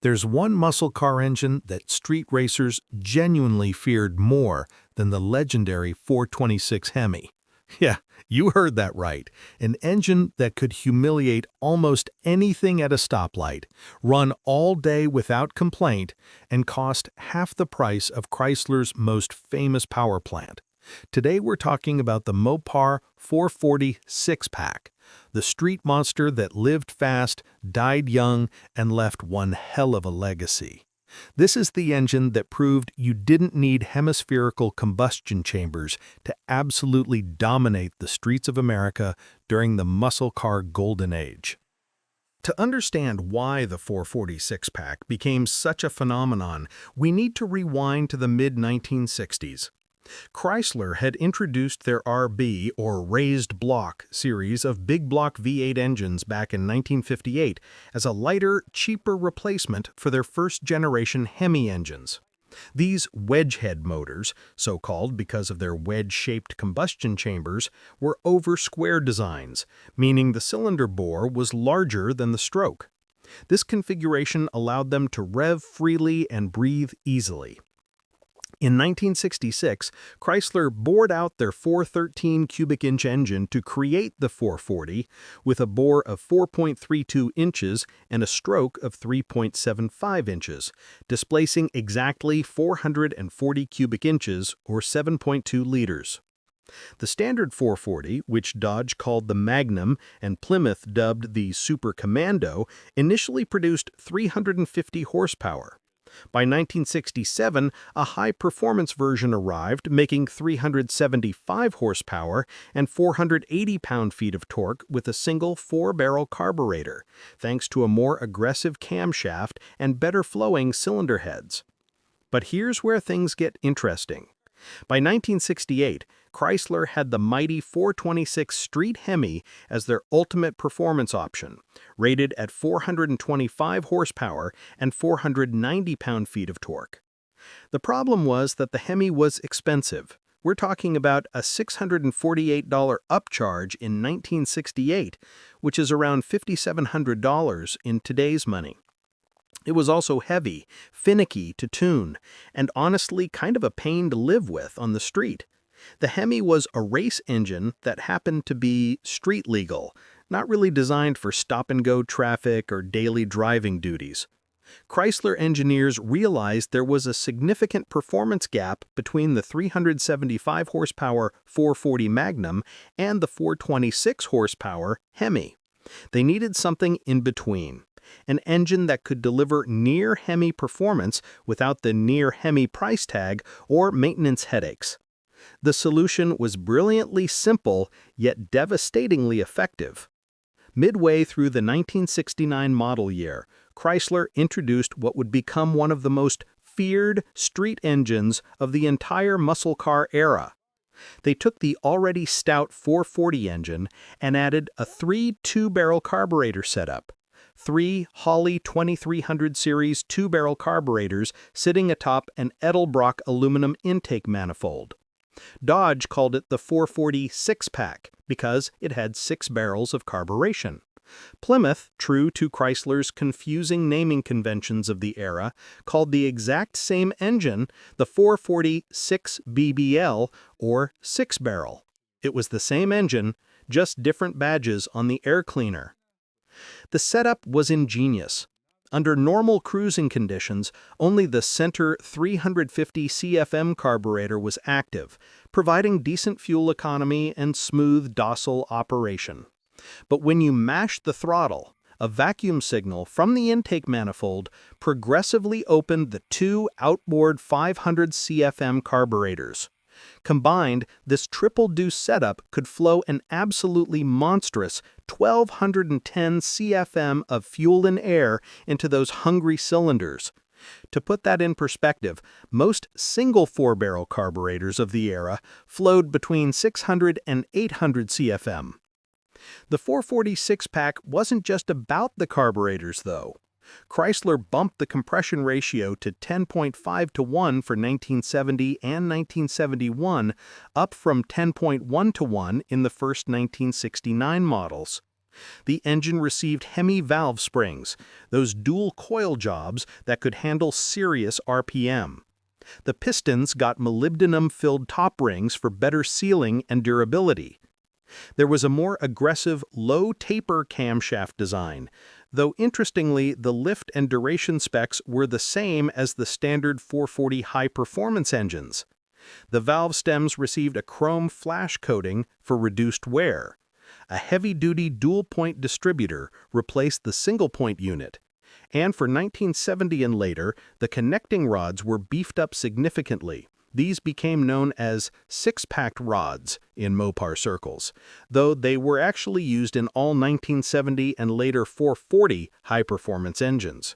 There's one muscle car engine that street racers genuinely feared more than the legendary 426 Hemi. Yeah, you heard that right. An engine that could humiliate almost anything at a stoplight, run all day without complaint, and cost half the price of Chrysler's most famous power plant. Today we're talking about the Mopar 440 six-pack, the street monster that lived fast, died young, and left one hell of a legacy. This is the engine that proved you didn't need hemispherical combustion chambers to absolutely dominate the streets of America during the muscle car golden age. To understand why the 440 six-pack became such a phenomenon, we need to rewind to the mid-1960s. Chrysler had introduced their RB, or raised block, series of big block V8 engines back in 1958 as a lighter, cheaper replacement for their first-generation Hemi engines. These wedge-head motors, so-called because of their wedge-shaped combustion chambers, were over-square designs, meaning the cylinder bore was larger than the stroke. This configuration allowed them to rev freely and breathe easily. In 1966, Chrysler bored out their 413 cubic inch engine to create the 440 with a bore of 4.32 inches and a stroke of 3.75 inches, displacing exactly 440 cubic inches or 7.2 liters. The standard 440, which Dodge called the Magnum and Plymouth dubbed the Super Commando, initially produced 350 horsepower. By 1967, a high-performance version arrived, making 375 horsepower and 480 pound-feet of torque with a single 4-barrel carburetor, thanks to a more aggressive camshaft and better-flowing cylinder heads. But here's where things get interesting. By 1968, Chrysler had the mighty 426 Street Hemi as their ultimate performance option, rated at 425 horsepower and 490 pound-feet of torque. The problem was that the Hemi was expensive. We're talking about a $648 upcharge in 1968, which is around $5,700 in today's money. It was also heavy, finicky to tune, and honestly kind of a pain to live with on the street. The Hemi was a race engine that happened to be street legal, not really designed for stop-and-go traffic or daily driving duties. Chrysler engineers realized there was a significant performance gap between the 375 horsepower 440 Magnum and the 426 horsepower Hemi. They needed something in between. An engine that could deliver near-Hemi performance without the near-Hemi price tag or maintenance headaches. The solution was brilliantly simple, yet devastatingly effective. Midway through the 1969 model year, Chrysler introduced what would become one of the most feared street engines of the entire muscle car era. They took the already stout 440 engine and added a 3 2-barrel carburetor setup. 3 Holley 2300 series 2-barrel carburetors sitting atop an Edelbrock aluminum intake manifold. Dodge called it the 440 six-pack because it had 6 barrels of carburation. Plymouth, true to Chrysler's confusing naming conventions of the era, called the exact same engine the 440 6BBL, or 6-barrel. It was the same engine, just different badges on the air cleaner. The setup was ingenious. Under normal cruising conditions, only the center 350 CFM carburetor was active, providing decent fuel economy and smooth, docile operation. But when you mashed the throttle, a vacuum signal from the intake manifold progressively opened the 2 outboard 500 CFM carburetors. Combined, this triple-deuce setup could flow an absolutely monstrous 1,210 CFM of fuel and air into those hungry cylinders. To put that in perspective, most single 4-barrel carburetors of the era flowed between 600 and 800 CFM. The 440 six-pack wasn't just about the carburetors, though. Chrysler bumped the compression ratio to 10.5 to 1 for 1970 and 1971, up from 10.1 to 1 in the first 1969 models. The engine received Hemi valve springs, those dual coil jobs that could handle serious RPM. The pistons got molybdenum-filled top rings for better sealing and durability. There was a more aggressive, low-taper camshaft design, though interestingly, the lift and duration specs were the same as the standard 440 high-performance engines. The valve stems received a chrome flash coating for reduced wear. A heavy-duty dual-point distributor replaced the single-point unit. And for 1970 and later, the connecting rods were beefed up significantly. These became known as six-packed rods in Mopar circles, though they were actually used in all 1970 and later 440 high-performance engines.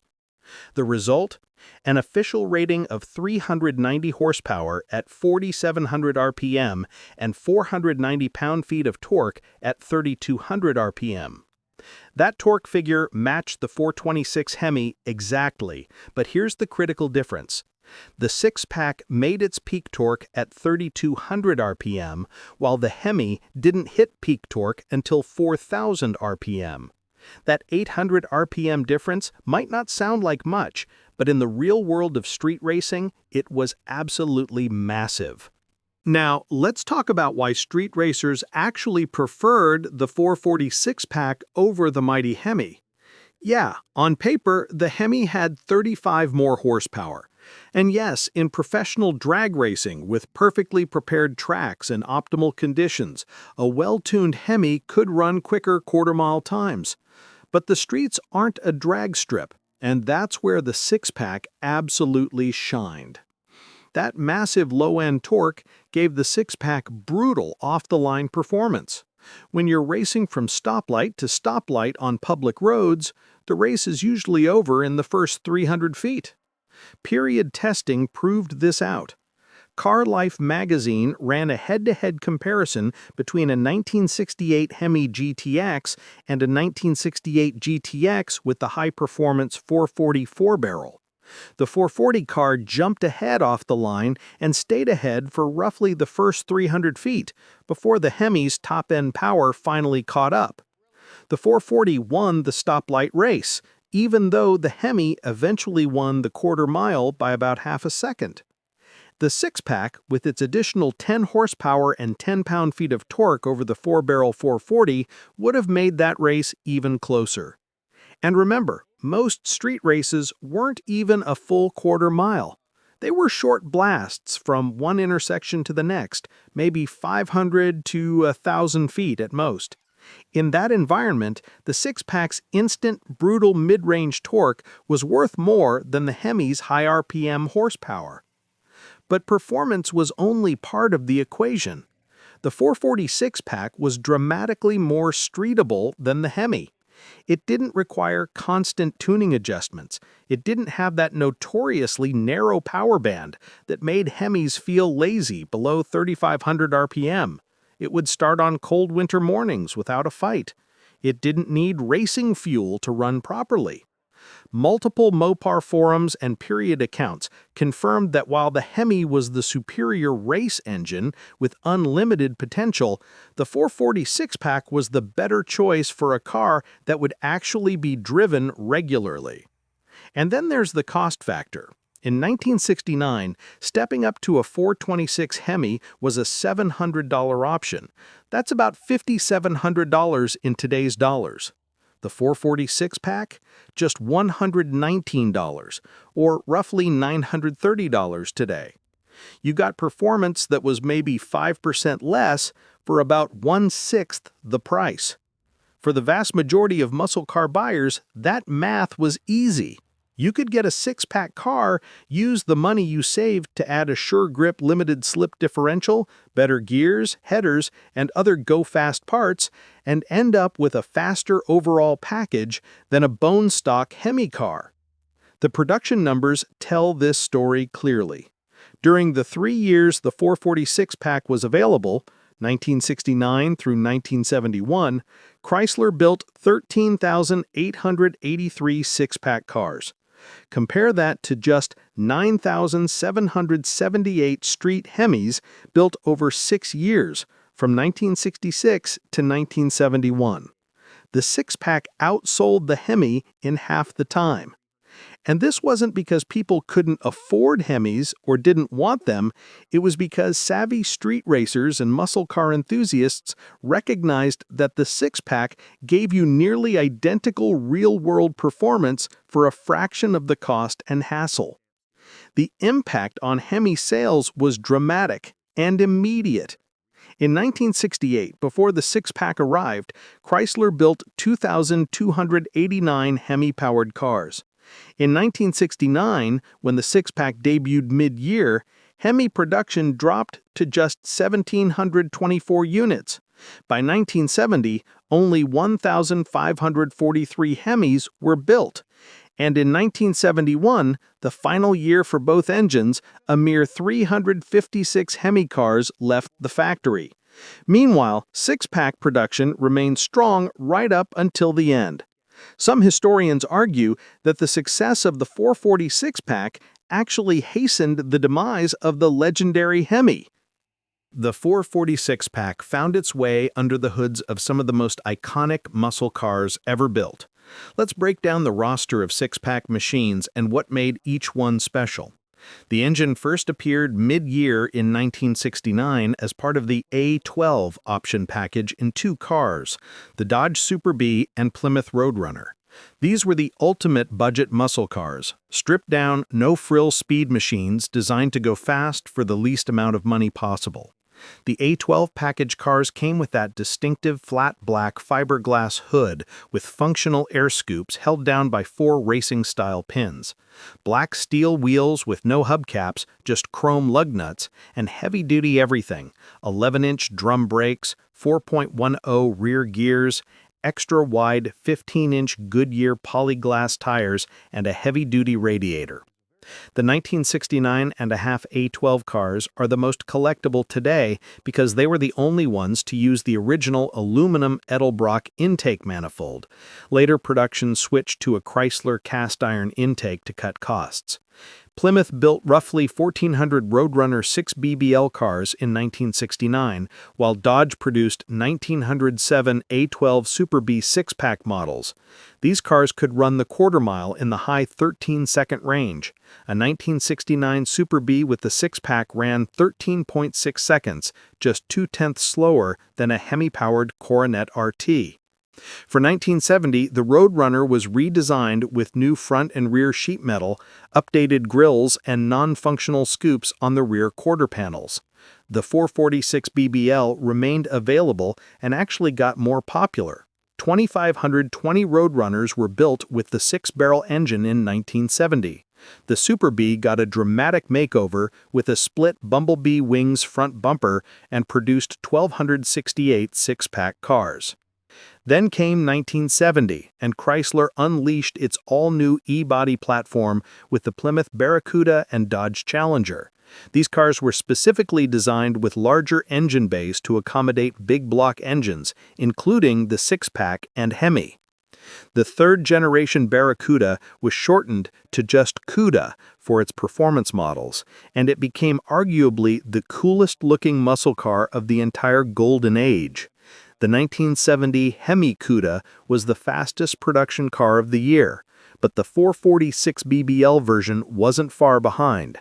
The result? An official rating of 390 horsepower at 4,700 RPM and 490 pound-feet of torque at 3,200 RPM. That torque figure matched the 426 Hemi exactly, but here's the critical difference. The six-pack made its peak torque at 3,200 RPM, while the Hemi didn't hit peak torque until 4,000 RPM. That 800 RPM difference might not sound like much, but in the real world of street racing, it was absolutely massive. Now, let's talk about why street racers actually preferred the 440 six-pack over the mighty Hemi. Yeah, on paper, the Hemi had 35 more horsepower. And yes, in professional drag racing with perfectly prepared tracks and optimal conditions, a well-tuned Hemi could run quicker quarter-mile times. But the streets aren't a drag strip, and that's where the six-pack absolutely shined. That massive low-end torque gave the six-pack brutal off-the-line performance. When you're racing from stoplight to stoplight on public roads, the race is usually over in the first 300 feet. Period testing proved this out. Car Life magazine ran a head-to-head comparison between a 1968 Hemi GTX and a 1968 GTX with the high-performance 440 four-barrel. The 440 car jumped ahead off the line and stayed ahead for roughly the first 300 feet before the Hemi's top-end power finally caught up. The 440 won the stoplight race, even though the Hemi eventually won the quarter mile by about half a second. The six-pack, with its additional 10 horsepower and 10 pound-feet of torque over the four-barrel 440, would have made that race even closer. And remember, most street races weren't even a full quarter mile. They were short blasts from one intersection to the next, maybe 500 to 1,000 feet at most. In that environment, the six-pack's instant, brutal mid-range torque was worth more than the Hemi's high RPM horsepower. But performance was only part of the equation. The 440 six-pack was dramatically more streetable than the Hemi. It didn't require constant tuning adjustments. It didn't have that notoriously narrow power band that made Hemis feel lazy below 3,500 RPM. It would start on cold winter mornings without a fight. It didn't need racing fuel to run properly. Multiple Mopar forums and period accounts confirmed that while the Hemi was the superior race engine with unlimited potential, the 440 six-pack was the better choice for a car that would actually be driven regularly. And then there's the cost factor. In 1969, stepping up to a 426 Hemi was a $700 option. That's about $5,700 in today's dollars. The 440 six-pack? Just $119, or roughly $930 today. You got performance that was maybe 5% less for about 1/6 the price. For the vast majority of muscle car buyers, that math was easy. You could get a six-pack car, use the money you saved to add a Sure Grip limited slip differential, better gears, headers, and other go-fast parts, and end up with a faster overall package than a bone-stock Hemi car. The production numbers tell this story clearly. During the 3 years the 440 six-pack was available, 1969 through 1971, Chrysler built 13,883 six-pack cars. Compare that to just 9,778 street Hemis built over 6 years, from 1966 to 1971. the six-pack outsold the Hemi in half the time. And this wasn't because people couldn't afford Hemis or didn't want them, it was because savvy street racers and muscle car enthusiasts recognized that the six-pack gave you nearly identical real-world performance for a fraction of the cost and hassle. The impact on Hemi sales was dramatic and immediate. In 1968, before the six-pack arrived, Chrysler built 2,289 Hemi-powered cars. In 1969, when the six-pack debuted mid-year, Hemi production dropped to just 1,724 units. By 1970, only 1,543 Hemis were built. And in 1971, the final year for both engines, a mere 356 Hemi cars left the factory. Meanwhile, six-pack production remained strong right up until the end. Some historians argue that the success of the 446-pack actually hastened the demise of the legendary Hemi. The 446-pack found its way under the hoods of some of the most iconic muscle cars ever built. Let's break down the roster of six-pack machines and what made each one special. The engine first appeared mid-year in 1969 as part of the A12 option package in two cars, the Dodge Super Bee and Plymouth Roadrunner. These were the ultimate budget muscle cars, stripped-down, no-frill speed machines designed to go fast for the least amount of money possible. The A12 package cars came with that distinctive flat black fiberglass hood with functional air scoops held down by 4 racing-style pins, black steel wheels with no hubcaps, just chrome lug nuts, and heavy-duty everything, 11-inch drum brakes, 4.10 rear gears, extra-wide 15-inch Goodyear polyglass tires, and a heavy-duty radiator. The 1969 and a half A12 cars are the most collectible today because they were the only ones to use the original aluminum Edelbrock intake manifold. Later production switched to a Chrysler cast iron intake to cut costs. Plymouth built roughly 1,400 Roadrunner 6 BBL cars in 1969, while Dodge produced 1,907 A12 Super Bee six-pack models. These cars could run the quarter mile in the high 13-second range. A 1969 Super Bee with the six-pack ran 13.6 seconds, just 2/10 slower than a Hemi-powered Coronet RT. For 1970, the Roadrunner was redesigned with new front and rear sheet metal, updated grills, and non-functional scoops on the rear quarter panels. The 446 BBL remained available and actually got more popular. 2,520 Roadrunners were built with the six-barrel engine in 1970. The Super Bee got a dramatic makeover with a split Bumblebee wings front bumper and produced 1,268 six-pack cars. Then came 1970, and Chrysler unleashed its all-new E-body platform with the Plymouth Barracuda and Dodge Challenger. These cars were specifically designed with larger engine bays to accommodate big block engines, including the six-pack and Hemi. The third-generation Barracuda was shortened to just CUDA for its performance models, and it became arguably the coolest-looking muscle car of the entire golden age. The 1970 Hemi CUDA was the fastest production car of the year, but the 446 BBL version wasn't far behind.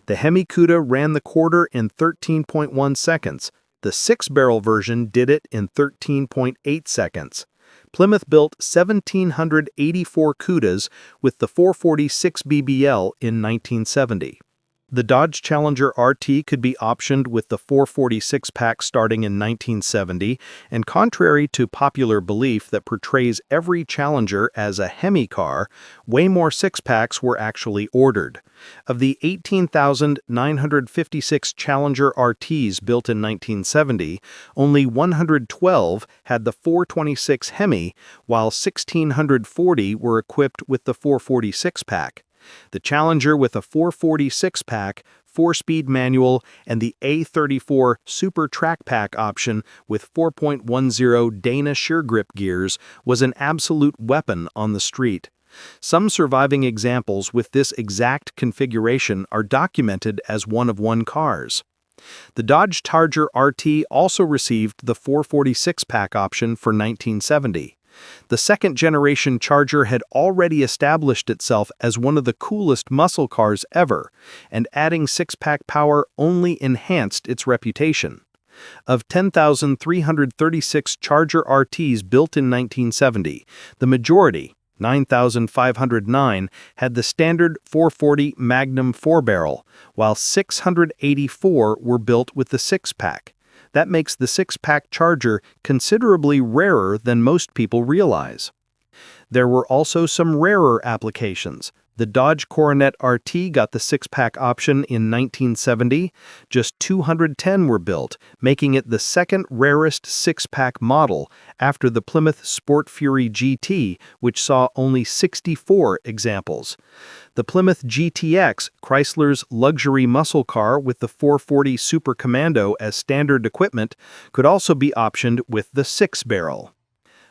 The Hemi CUDA ran the quarter in 13.1 seconds. The six-barrel version did it in 13.8 seconds. Plymouth built 1,784 CUDAs with the 446 BBL in 1970. The Dodge Challenger RT could be optioned with the 446-pack starting in 1970, and contrary to popular belief that portrays every Challenger as a Hemi car, way more six-packs were actually ordered. Of the 18,956 Challenger RTs built in 1970, only 112 had the 426 Hemi, while 1,640 were equipped with the 446-pack. The Challenger with a 446-pack, 4-speed manual, and the A34 Super Track Pack option with 4.10 Dana shear grip gears was an absolute weapon on the street. Some surviving examples with this exact configuration are documented as one-of-one cars. The Dodge Charger RT also received the 446-pack option for 1970. The second-generation Charger had already established itself as one of the coolest muscle cars ever, and adding six-pack power only enhanced its reputation. Of 10,336 Charger RTs built in 1970, the majority, 9,509, had the standard 440 Magnum 4-barrel, while 684 were built with the six-pack. That makes the six-pack Charger considerably rarer than most people realize. There were also some rarer applications. The Dodge Coronet RT got the six-pack option in 1970. Just 210 were built, making it the second rarest six-pack model after the Plymouth Sport Fury GT, which saw only 64 examples. The Plymouth GTX, Chrysler's luxury muscle car with the 440 Super Commando as standard equipment, could also be optioned with the six-barrel.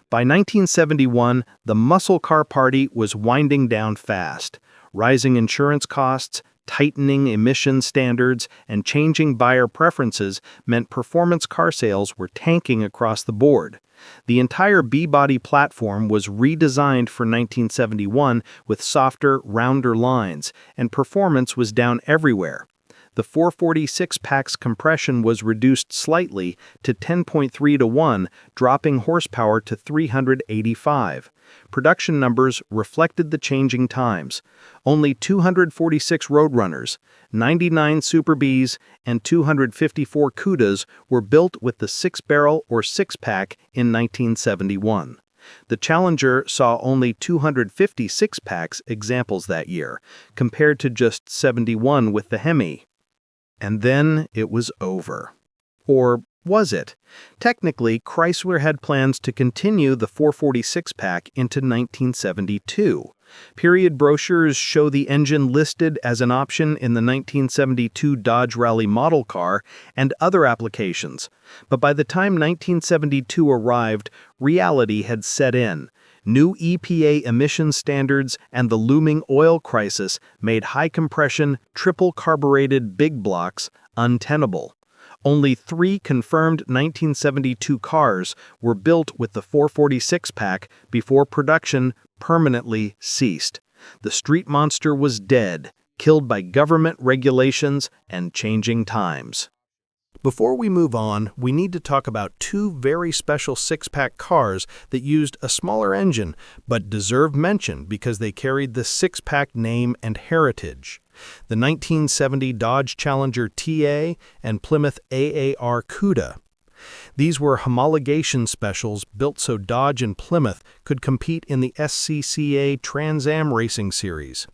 By 1971, the muscle car party was winding down fast. Rising insurance costs, tightening emission standards, and changing buyer preferences meant performance car sales were tanking across the board. The entire B-body platform was redesigned for 1971 with softer, rounder lines, and performance was down everywhere. The 440 six-pack's compression was reduced slightly to 10.3 to 1, dropping horsepower to 385. Production numbers reflected the changing times. Only 246 Roadrunners, 99 Super Bs, and 254 Cudas were built with the six-barrel or six-pack in 1971. The Challenger saw only 250 six-packs examples that year, compared to just 71 with the Hemi. And then it was over. Or was it? Technically, Chrysler had plans to continue the 440 six-pack into 1972. Period brochures show the engine listed as an option in the 1972 Dodge Rally model car and other applications. But by the time 1972 arrived, reality had set in. New EPA emission standards and the looming oil crisis made high-compression, triple-carbureted big blocks untenable. Only 3 confirmed 1972 cars were built with the 440 six-pack before production permanently ceased. The street monster was dead, killed by government regulations and changing times. Before we move on, we need to talk about 2 very special six-pack cars that used a smaller engine, but deserve mention because they carried the six-pack name and heritage. The 1970 Dodge Challenger TA and Plymouth AAR Cuda. These were homologation specials built so Dodge and Plymouth could compete in the SCCA Trans Am Racing Series.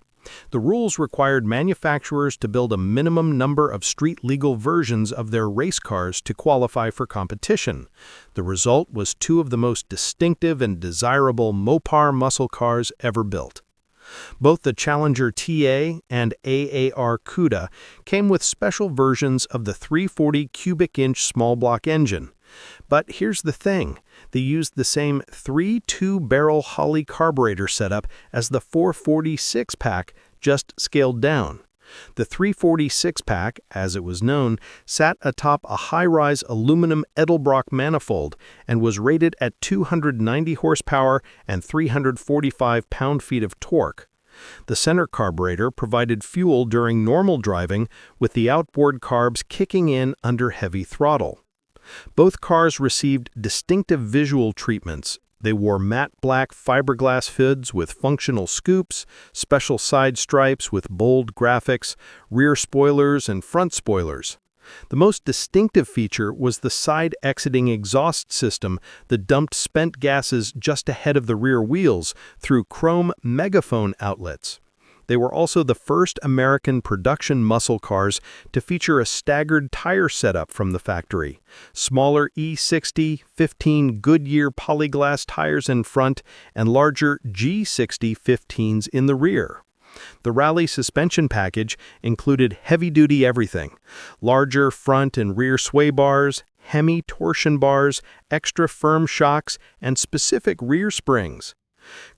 The rules required manufacturers to build a minimum number of street-legal versions of their race cars to qualify for competition. The result was 2 of the most distinctive and desirable Mopar muscle cars ever built. Both the Challenger TA and AAR Cuda came with special versions of the 340 cubic-inch small-block engine. But here's the thing, they used the same 3.2-barrel Holley carburetor setup as the 440 six-pack, just scaled down. The 340 six-pack, as it was known, sat atop a high-rise aluminum Edelbrock manifold and was rated at 290 horsepower and 345 pound-feet of torque. The center carburetor provided fuel during normal driving, with the outboard carbs kicking in under heavy throttle. Both cars received distinctive visual treatments. They wore matte black fiberglass hoods with functional scoops, special side stripes with bold graphics, rear spoilers, and front spoilers. The most distinctive feature was the side-exiting exhaust system that dumped spent gases just ahead of the rear wheels through chrome megaphone outlets. They were also the first American production muscle cars to feature a staggered tire setup from the factory. Smaller E60, 15 Goodyear polyglass tires in front and larger G60 15s in the rear. The Rally suspension package included heavy-duty everything: larger front and rear sway bars, Hemi torsion bars, extra firm shocks, and specific rear springs.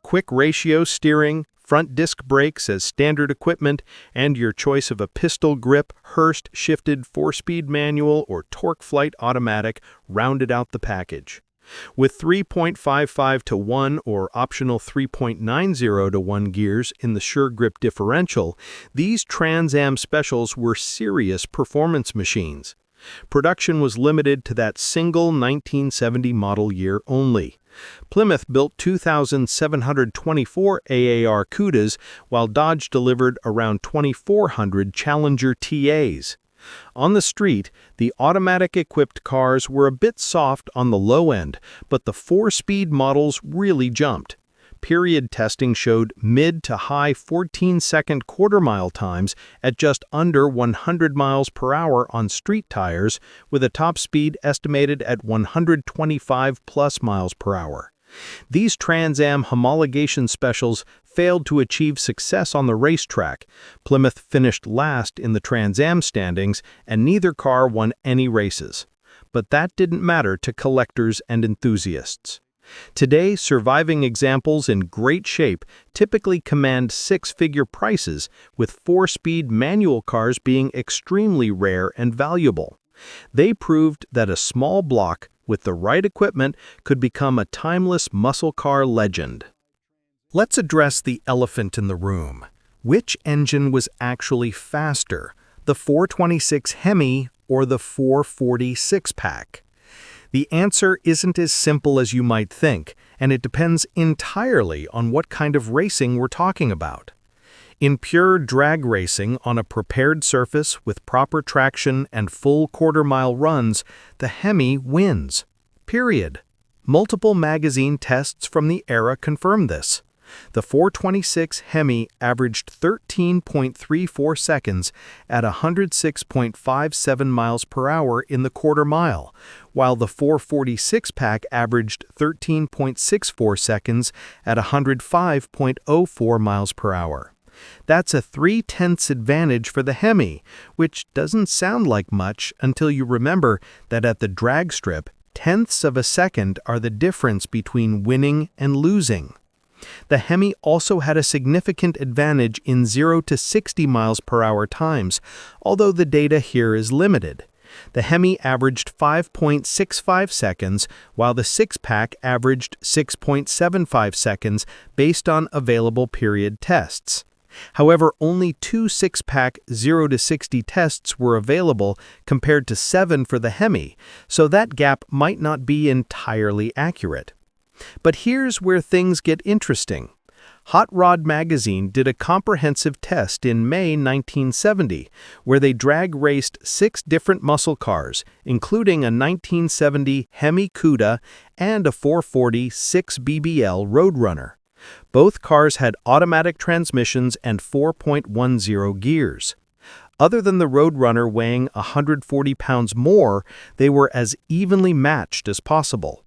Quick ratio steering, front disc brakes as standard equipment, and your choice of a pistol grip, Hurst shifted 4-speed manual or torque flight automatic rounded out the package. With 3.55 to 1 or optional 3.90 to 1 gears in the Sure Grip differential, these Trans Am specials were serious performance machines. Production was limited to that single 1970 model year only. Plymouth built 2,724 AAR Cudas, while Dodge delivered around 2,400 Challenger TAs. On the street, the automatic-equipped cars were a bit soft on the low end, but the 4-speed models really jumped. Period testing showed mid to high 14-second quarter-mile times at just under 100 miles per hour on street tires, with a top speed estimated at 125-plus miles per hour. These Trans Am homologation specials failed to achieve success on the racetrack. Plymouth finished last in the Trans Am standings, and neither car won any races. But that didn't matter to collectors and enthusiasts. Today, surviving examples in great shape typically command six-figure prices, with 4-speed manual cars being extremely rare and valuable. They proved that a small block with the right equipment could become a timeless muscle car legend. Let's address the elephant in the room. Which engine was actually faster, the 426 Hemi or the 440 six-pack? The answer isn't as simple as you might think, and it depends entirely on what kind of racing we're talking about. In pure drag racing on a prepared surface with proper traction and full quarter-mile runs, the Hemi wins. Period. Multiple magazine tests from the era confirm this. The 426 Hemi averaged 13.34 seconds at 106.57 miles per hour in the quarter mile, while the 440 six-pack averaged 13.64 seconds at 105.04 miles per hour. That's a 3/10 advantage for the Hemi, which doesn't sound like much until you remember that at the drag strip, tenths of a second are the difference between winning and losing. The Hemi also had a significant advantage in 0 to 60 miles per hour times, although the data here is limited. The Hemi averaged 5.65 seconds, while the six-pack averaged 6.75 seconds based on available period tests. However, only 2 six-pack 0 to 60 tests were available compared to 7 for the Hemi, so that gap might not be entirely accurate. But here's where things get interesting. Hot Rod magazine did a comprehensive test in May 1970, where they drag raced 6 different muscle cars, including a 1970 Hemi Cuda and a 440 6BBL Roadrunner. Both cars had automatic transmissions and 4.10 gears. Other than the Roadrunner weighing 140 pounds more, they were as evenly matched as possible.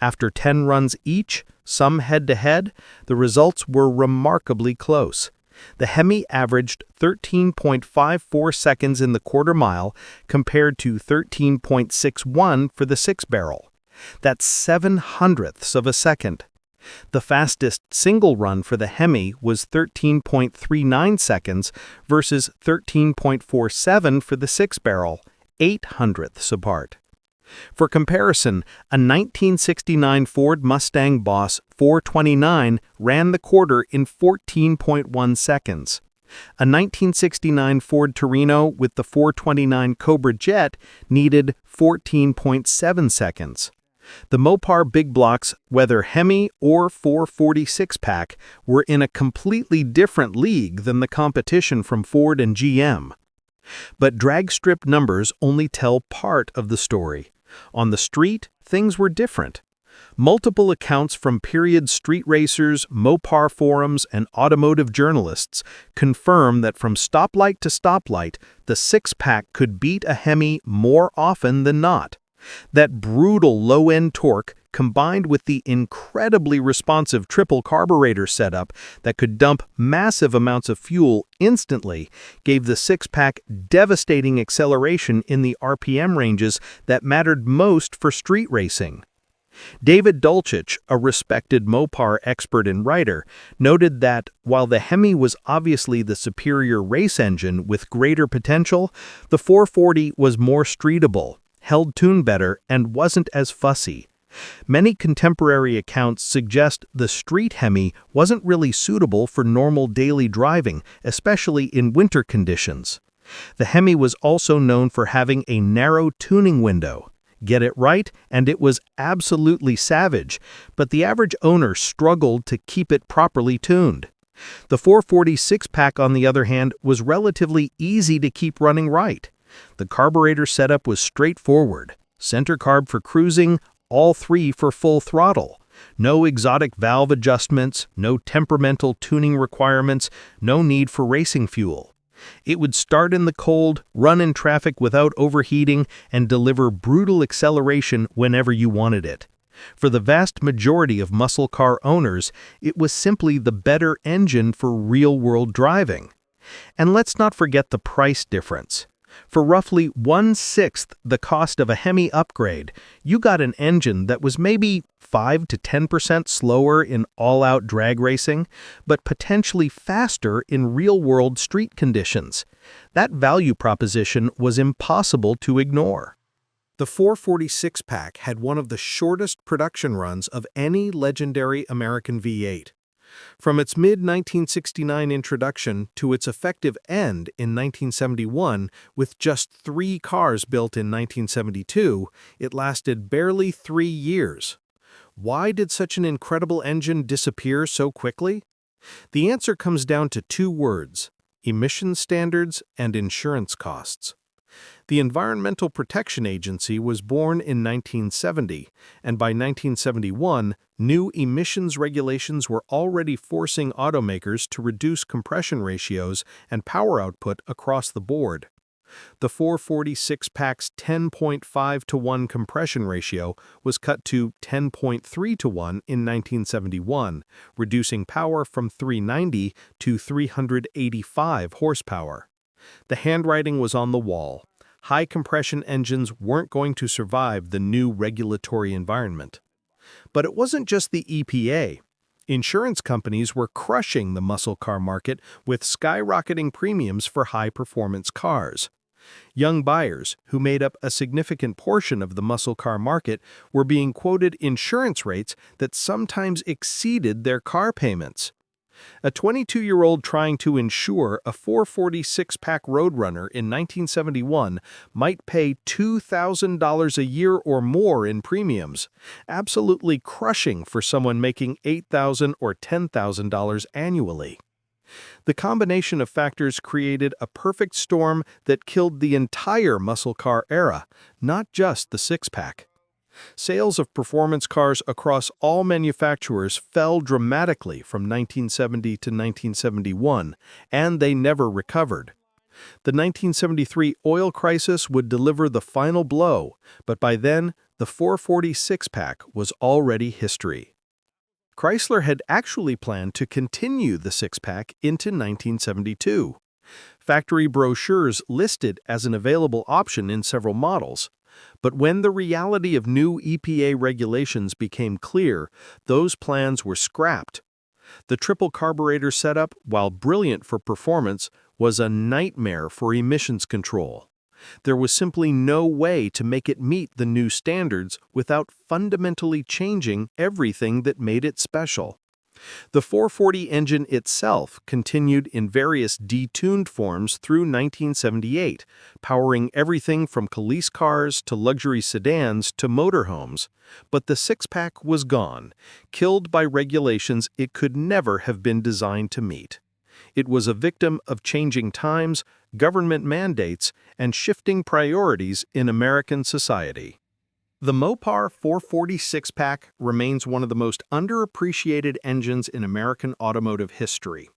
After 10 runs each, some head-to-head, the results were remarkably close. The Hemi averaged 13.54 seconds in the quarter mile compared to 13.61 for the six-barrel. That's 7/100ths of a second. The fastest single run for the Hemi was 13.39 seconds versus 13.47 for the six-barrel, 0.08 apart. For comparison, a 1969 Ford Mustang Boss 429 ran the quarter in 14.1 seconds. A 1969 Ford Torino with the 429 Cobra Jet needed 14.7 seconds. The Mopar big blocks, whether Hemi or 440 six-pack, were in a completely different league than the competition from Ford and GM. But drag strip numbers only tell part of the story. On the street, things were different. Multiple accounts from period street racers, Mopar forums, and automotive journalists confirm that from stoplight to stoplight, the six-pack could beat a Hemi more often than not. That brutal low-end torque, combined with the incredibly responsive triple carburetor setup that could dump massive amounts of fuel instantly, gave the six-pack devastating acceleration in the RPM ranges that mattered most for street racing. David Dulcich, a respected Mopar expert and writer, noted that while the Hemi was obviously the superior race engine with greater potential, the 440 was more streetable, held tune better, and wasn't as fussy. Many contemporary accounts suggest the street Hemi wasn't really suitable for normal daily driving, especially in winter conditions. The Hemi was also known for having a narrow tuning window. Get it right, and it was absolutely savage, but the average owner struggled to keep it properly tuned. The 446 pack, on the other hand, was relatively easy to keep running right. The carburetor setup was straightforward. Center carb for cruising, all three for full throttle. No exotic valve adjustments, no temperamental tuning requirements, no need for racing fuel. It would start in the cold, run in traffic without overheating, and deliver brutal acceleration whenever you wanted it. For the vast majority of muscle car owners, it was simply the better engine for real-world driving. And let's not forget the price difference. For roughly 1/6 the cost of a Hemi upgrade, you got an engine that was maybe 5 to 10% slower in all-out drag racing, but potentially faster in real-world street conditions. That value proposition was impossible to ignore. The 446 pack had one of the shortest production runs of any legendary American V8. From its mid-1969 introduction to its effective end in 1971, with just 3 cars built in 1972, it lasted barely 3 years. Why did such an incredible engine disappear so quickly? The answer comes down to 2 words: emission standards and insurance costs. The Environmental Protection Agency was born in 1970, and by 1971, new emissions regulations were already forcing automakers to reduce compression ratios and power output across the board. The 446 pack's 10.5 to 1 compression ratio was cut to 10.3 to 1 in 1971, reducing power from 390 to 385 horsepower. The handwriting was on the wall. High-compression engines weren't going to survive the new regulatory environment. But it wasn't just the EPA. Insurance companies were crushing the muscle car market with skyrocketing premiums for high-performance cars. Young buyers, who made up a significant portion of the muscle car market, were being quoted insurance rates that sometimes exceeded their car payments. A 22-year-old trying to insure a 446 pack Roadrunner in 1971 might pay $2,000 a year or more in premiums, absolutely crushing for someone making $8,000 or $10,000 annually. The combination of factors created a perfect storm that killed the entire muscle car era, not just the six-pack. Sales of performance cars across all manufacturers fell dramatically from 1970 to 1971, and they never recovered. The 1973 oil crisis would deliver the final blow, but by then, the 446 pack was already history. Chrysler had actually planned to continue the six-pack into 1972. Factory brochures listed as an available option in several models. But when the reality of new EPA regulations became clear, those plans were scrapped. The triple carburetor setup, while brilliant for performance, was a nightmare for emissions control. There was simply no way to make it meet the new standards without fundamentally changing everything that made it special. The 440 engine itself continued in various detuned forms through 1978, powering everything from police cars to luxury sedans to motorhomes. But the six-pack was gone, killed by regulations it could never have been designed to meet. It was a victim of changing times, government mandates, and shifting priorities in American society. The Mopar 446 pack remains one of the most underappreciated engines in American automotive history.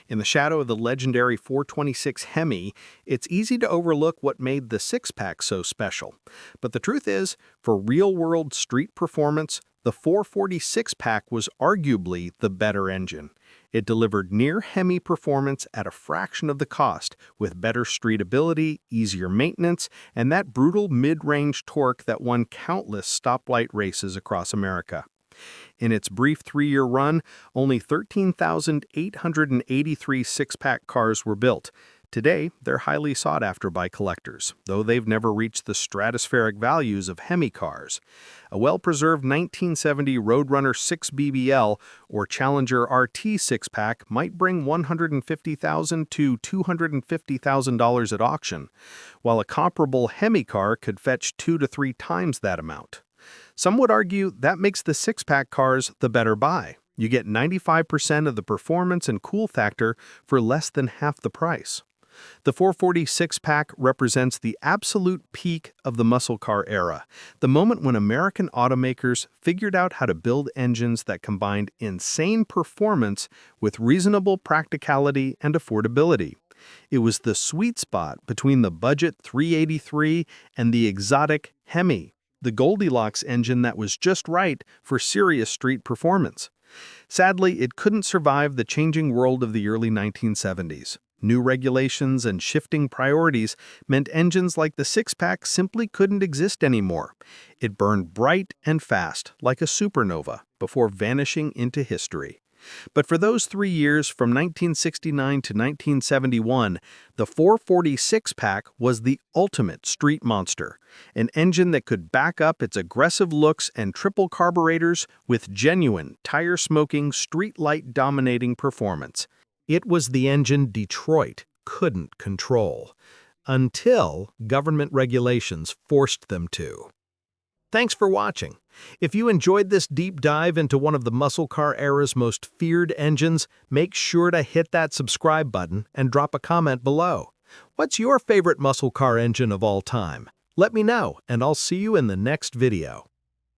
In the shadow of the legendary 426 Hemi, it's easy to overlook what made the six-pack so special. But the truth is, for real-world street performance, the 446 pack was arguably the better engine. It delivered near-Hemi performance at a fraction of the cost, with better streetability, easier maintenance, and that brutal mid-range torque that won countless stoplight races across America. In its brief 3-year run, only 13,883 six-pack cars were built. Today, they're highly sought after by collectors, though they've never reached the stratospheric values of Hemi cars. A well-preserved 1970 Roadrunner 6 BBL or Challenger RT six-pack might bring $150,000 to $250,000 at auction, while a comparable Hemi car could fetch 2 to 3 times that amount. Some would argue that makes the six-pack cars the better buy. You get 95% of the performance and cool factor for less than half the price. The 440 six-pack represents the absolute peak of the muscle car era, the moment when American automakers figured out how to build engines that combined insane performance with reasonable practicality and affordability. It was the sweet spot between the budget 383 and the exotic Hemi, the Goldilocks engine that was just right for serious street performance. Sadly, it couldn't survive the changing world of the early 1970s. New regulations and shifting priorities meant engines like the six-pack simply couldn't exist anymore. It burned bright and fast, like a supernova, before vanishing into history. But for those 3 years, from 1969 to 1971, the 440 six-pack was the ultimate street monster, an engine that could back up its aggressive looks and triple carburetors with genuine, tire-smoking, street-light-dominating performance. It was the engine Detroit couldn't control, until government regulations forced them to. Thanks for watching. If you enjoyed this deep dive into one of the muscle car era's most feared engines, make sure to hit that subscribe button and drop a comment below. What's your favorite muscle car engine of all time? Let me know, and I'll see you in the next video.